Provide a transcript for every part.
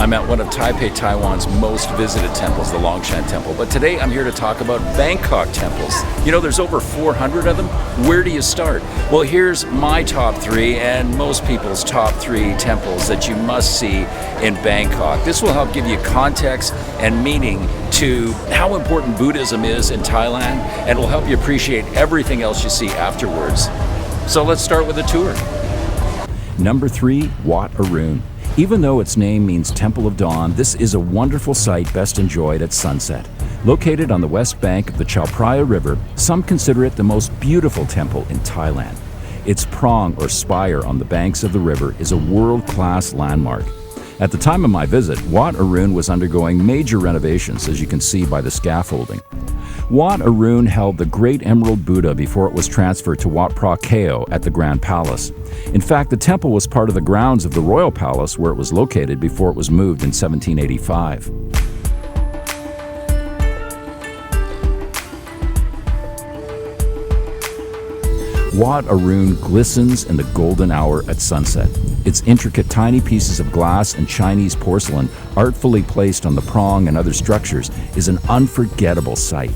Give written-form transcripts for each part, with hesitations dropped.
I'm at one of Taipei, Taiwan's most visited temples, the Longshan Temple. But today I'm here to talk about Bangkok temples. You know, there's over 400 of them. Where do you start? Well, here's my top 3 and most people's top 3 temples that you must see in Bangkok. This will help give you context and meaning to how important Buddhism is in Thailand, and will help you appreciate everything else you see afterwards. So let's start with a tour. Number 3, Wat Arun. Even though its name means Temple of Dawn, this is a wonderful sight best enjoyed at sunset. Located on the west bank of the Chao Phraya River, some consider it the most beautiful temple in Thailand. Its prang or spire on the banks of the river is a world-class landmark. At the time of my visit, Wat Arun was undergoing major renovations, as you can see by the scaffolding. Wat Arun held the Great Emerald Buddha before it was transferred to Wat Phra Kaew at the Grand Palace. In fact, the temple was part of the grounds of the Royal Palace where it was located before it was moved in 1785. Wat Arun glistens in the golden hour at sunset. Its intricate tiny pieces of glass and Chinese porcelain, artfully placed on the prang and other structures, is an unforgettable sight.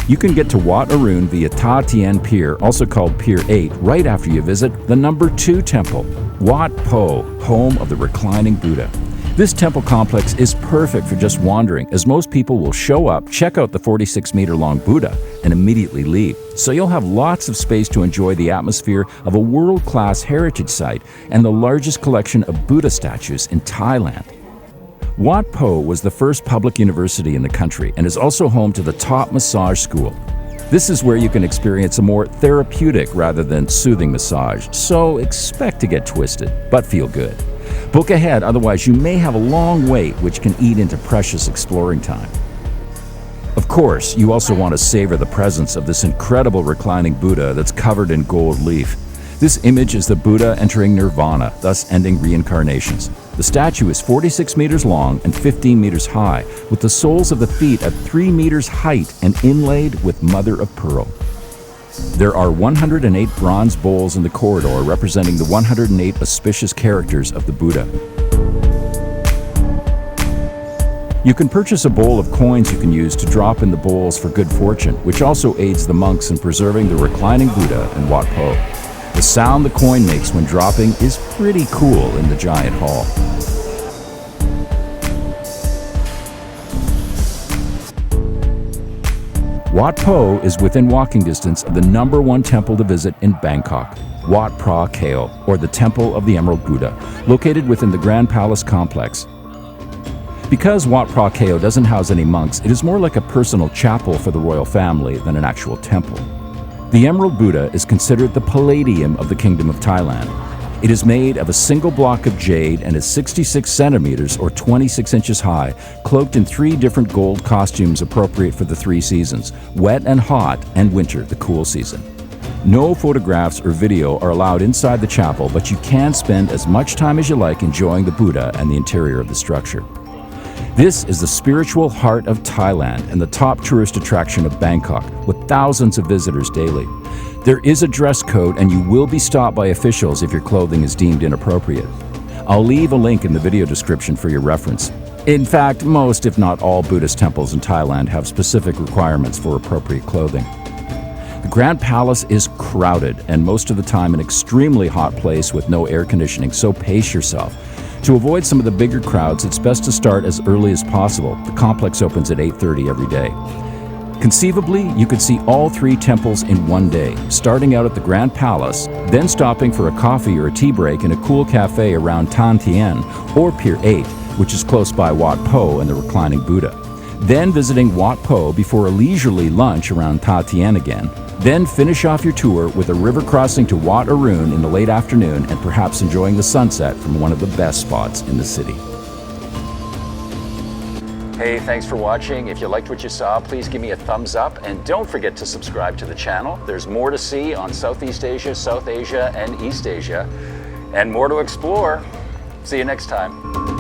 You can get to Wat Arun via Ta Tien Pier, also called Pier 8, right after you visit the number 2 temple, Wat Pho, home of the reclining Buddha. This temple complex is perfect for just wandering, as most people will show up, check out the 46-meter-long Buddha, and immediately leave. So you'll have lots of space to enjoy the atmosphere of a world-class heritage site and the largest collection of Buddha statues in Thailand. Wat Pho was the first public university in the country and is also home to the top massage school. This is where you can experience a more therapeutic rather than soothing massage, so expect to get twisted, but feel good. Book ahead, otherwise you may have a long wait, which can eat into precious exploring time. Of course, you also want to savor the presence of this incredible reclining Buddha that's covered in gold leaf. This image is the Buddha entering nirvana, thus ending reincarnations. The statue is 46 meters long and 15 meters high, with the soles of the feet at 3 meters height and inlaid with mother of pearl. There are 108 bronze bowls in the corridor representing the 108 auspicious characters of the Buddha. You can purchase a bowl of coins you can use to drop in the bowls for good fortune, which also aids the monks in preserving the reclining Buddha in Wat Pho. The sound the coin makes when dropping is pretty cool in the giant hall. Wat Pho is within walking distance of the number 1 temple to visit in Bangkok, Wat Phra Kaew, or the Temple of the Emerald Buddha, located within the Grand Palace complex. Because Wat Phra Kaew doesn't house any monks, it is more like a personal chapel for the royal family than an actual temple. The Emerald Buddha is considered the palladium of the Kingdom of Thailand. It is made of a single block of jade and is 66 centimeters or 26 inches high, cloaked in 3 different gold costumes appropriate for the 3 seasons, wet and hot, and winter, the cool season. No photographs or video are allowed inside the chapel, but you can spend as much time as you like enjoying the Buddha and the interior of the structure. This is the spiritual heart of Thailand and the top tourist attraction of Bangkok, with thousands of visitors daily. There is a dress code and you will be stopped by officials if your clothing is deemed inappropriate. I'll leave a link in the video description for your reference. In fact, most, if not all, Buddhist temples in Thailand have specific requirements for appropriate clothing. The Grand Palace is crowded and most of the time an extremely hot place with no air conditioning, so pace yourself. To avoid some of the bigger crowds, it's best to start as early as possible. The complex opens at 8:30 every day. Conceivably, you could see all 3 temples in one day, starting out at the Grand Palace, then stopping for a coffee or a tea break in a cool cafe around Ta Tien or Pier 8, which is close by Wat Pho and the reclining Buddha. Then visiting Wat Pho before a leisurely lunch around Ta Tien again. Then finish off your tour with a river crossing to Wat Arun in the late afternoon and perhaps enjoying the sunset from one of the best spots in the city. Hey, thanks for watching. If you liked what you saw, please give me a thumbs up and don't forget to subscribe to the channel. There's more to see on Southeast Asia, South Asia, and East Asia, and more to explore. See you next time.